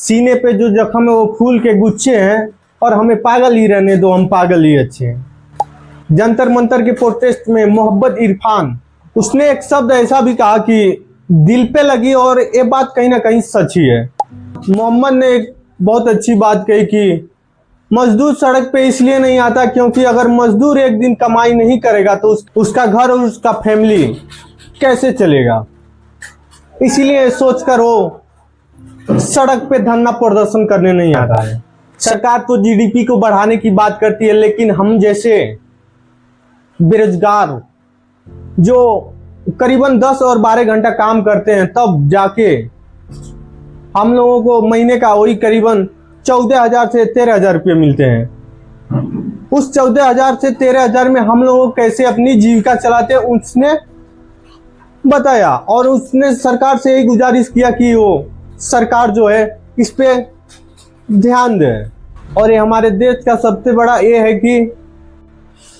सीने पे जो जख्म है वो फूल के गुच्छे हैं और हमें पागल ही रहने दो, हम पागल ही अच्छे हैं। जंतर मंतर के प्रोटेस्ट में मोहम्मद इरफान, उसने एक शब्द ऐसा भी कहा कि दिल पे लगी, और ये बात कहीं ना कहीं सच ही है। मोहम्मद ने एक बहुत अच्छी बात कही कि मजदूर सड़क पे इसलिए नहीं आता क्योंकि अगर मजदूर एक दिन कमाई नहीं करेगा तो उसका घर और उसका फैमिली कैसे चलेगा। इसीलिए सोचकर वो सड़क पे धरना प्रदर्शन करने नहीं आ रहा है। सरकार तो जीडीपी को बढ़ाने की बात करती है, लेकिन हम जैसे बेरोजगार जो करीबन 10 और 12 घंटा काम करते हैं तब जाके हम लोगों को महीने का वही करीबन 14,000 से 13,000 रुपये मिलते हैं। उस 14,000 से 13,000 में हम लोग कैसे अपनी जीविका चलाते हैं उसने बताया, और उसने सरकार से यही गुजारिश किया कि वो सरकार जो है इस पे ध्यान दे। और ये हमारे देश का सबसे बड़ा ये है कि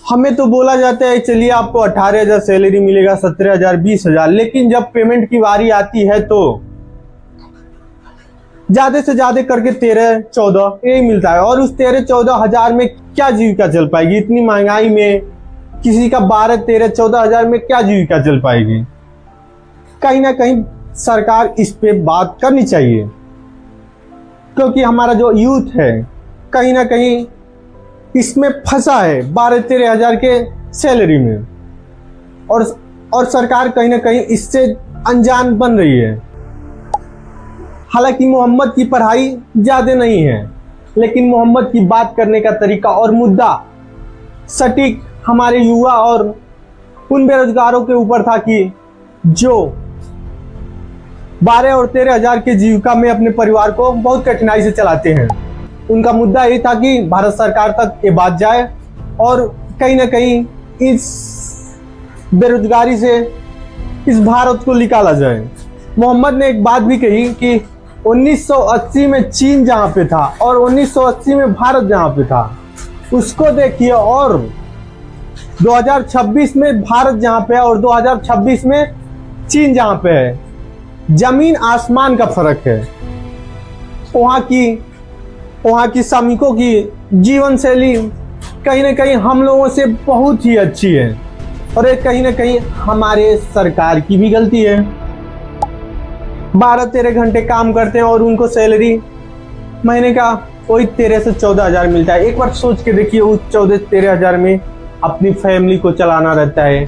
हमें तो बोला जाता है चलिए आपको 18,000 सैलरी मिलेगा, 17,000, 20,000, लेकिन जब पेमेंट की बारी आती है तो ज्यादा से ज्यादा करके 13-14 यही मिलता है। और उस 13-14 हजार में क्या जीविका चल पाएगी? इतनी महंगाई में किसी का 12-13-14 हजार में क्या जीविका चल पाएगी? कहीं ना कहीं सरकार इस पे बात करनी चाहिए, क्योंकि हमारा जो यूथ है कहीं ना कहीं इसमें फंसा है 12-13 हजार के सैलरी में, और सरकार कहीं ना कहीं इससे अनजान बन रही है। हालांकि मोहम्मद की पढ़ाई ज्यादा नहीं है, लेकिन मोहम्मद की बात करने का तरीका और मुद्दा सटीक हमारे युवा और उन बेरोजगारों के ऊपर था कि जो 12 और 13 हजार के जीविका में अपने परिवार को बहुत कठिनाई से चलाते हैं। उनका मुद्दा ये था कि भारत सरकार तक ये बात जाए और कहीं ना कहीं इस बेरोजगारी से इस भारत को निकाला जाए। मोहम्मद ने एक बात भी कही कि 1980 में चीन जहां पे था और 1980 में भारत जहां पे था उसको देखिए, और 2026 में भारत जहां पे है और 2026 में चीन जहां पे है, जमीन आसमान का फर्क है। वहां की श्रमिकों की जीवन शैली कहीं ना कहीं हम लोगों से बहुत ही अच्छी है, और ये कहीं ना कहीं हमारे सरकार की भी गलती है। 12-13 घंटे काम करते हैं और उनको सैलरी महीने का वही 13 से 14 हजार मिलता है। एक बार सोच के देखिए, उस 14-13 हजार में अपनी फैमिली को चलाना रहता है।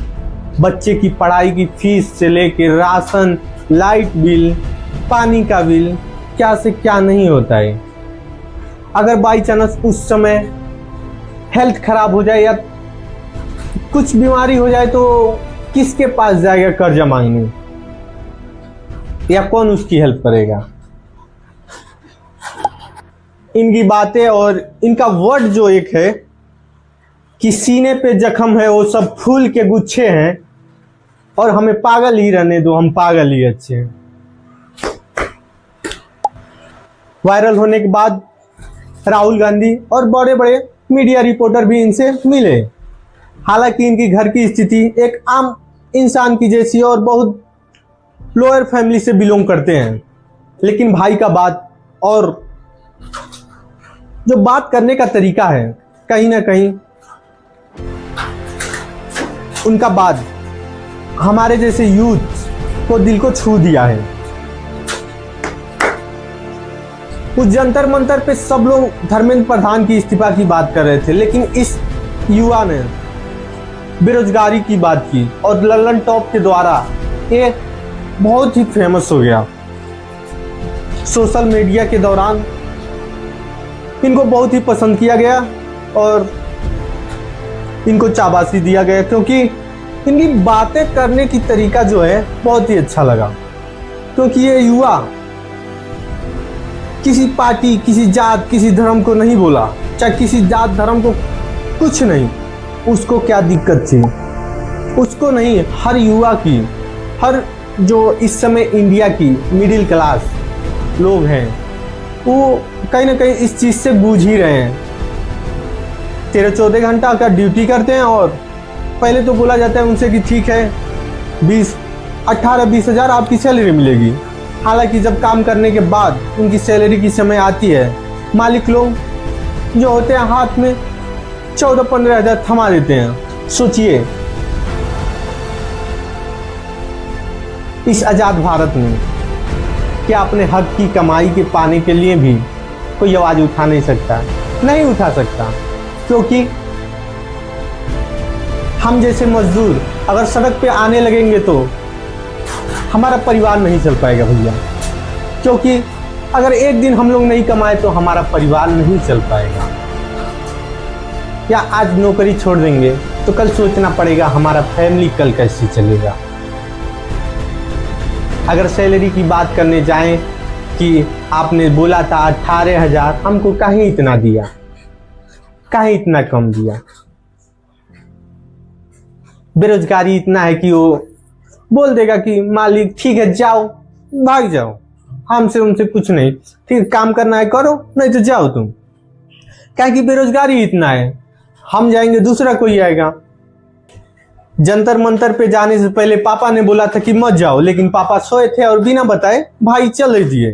बच्चे की पढ़ाई की फीस से लेकर राशन, लाइट बिल, पानी का बिल, क्या से क्या नहीं होता है। अगर बाई चांस उस समय हेल्थ खराब हो जाए या कुछ बीमारी हो जाए तो किसके पास जाएगा कर्जा मांगने, या कौन उसकी हेल्प करेगा? इनकी बातें और इनका वर्ड जो एक है कि सीने पे जख्म है वो सब फूल के गुच्छे हैं, और हमें पागल ही रहने दो, हम पागल ही अच्छे हैं। वायरल होने के बाद राहुल गांधी और बड़े बड़े मीडिया रिपोर्टर भी इनसे मिले। हालांकि इनकी घर की स्थिति एक आम इंसान की जैसी और बहुत लोअर फैमिली से बिलोंग करते हैं, लेकिन भाई का बात और जो बात करने का तरीका है कहीं ना कहीं उनका बात हमारे जैसे यूथ को दिल को छू दिया है। उस जंतर मंतर पे सब लोग धर्मेंद्र प्रधान की इस्तीफा की बात कर रहे थे, लेकिन इस युवा ने बेरोजगारी की बात की और लल्लन टॉप के द्वारा ये बहुत ही फेमस हो गया। सोशल मीडिया के दौरान इनको बहुत ही पसंद किया गया और इनको शाबाशी दिया गया, क्योंकि इनकी बातें करने की तरीका जो है बहुत ही अच्छा लगा। क्योंकि ये युवा किसी पार्टी, किसी जात, किसी धर्म को नहीं बोला, चाहे किसी जात धर्म को कुछ नहीं, उसको क्या दिक्कत थी उसको नहीं, हर युवा की, हर जो इस समय इंडिया की मिडिल क्लास लोग हैं वो कहीं ना कहीं इस चीज़ से गूंज ही रहे हैं। 13-14 घंटा का ड्यूटी करते हैं और पहले तो बोला जाता है उनसे कि ठीक है 18-20 हज़ार आपकी सैलरी मिलेगी, हालांकि जब काम करने के बाद उनकी सैलरी की समय आती है, मालिक लोग जो होते हैं हाथ में 14-15 हज़ार थमा देते हैं। सोचिए, इस आज़ाद भारत में क्या अपने हक की कमाई के पाने के लिए भी कोई आवाज़ उठा नहीं सकता? नहीं उठा सकता, क्योंकि हम जैसे मजदूर अगर सड़क पे आने लगेंगे तो हमारा परिवार नहीं चल पाएगा भैया। क्योंकि अगर एक दिन हम लोग नहीं कमाए तो हमारा परिवार नहीं चल पाएगा। या आज नौकरी छोड़ देंगे तो कल सोचना पड़ेगा हमारा फैमिली कल कैसे चलेगा। अगर सैलरी की बात करने जाएं कि आपने बोला था 18,000, हमको काहे इतना दिया, काहे इतना कम दिया? बेरोजगारी इतना है कि वो बोल देगा कि मालिक ठीक है जाओ, भाग जाओ, हमसे उनसे कुछ नहीं, ठीक काम करना है करो, नहीं तो जाओ तुम। क्या कि बेरोजगारी इतना है, हम जाएंगे दूसरा कोई आएगा। जंतर मंतर पे जाने से पहले पापा ने बोला था कि मत जाओ, लेकिन पापा सोए थे और बिना बताए भाई चले दिए।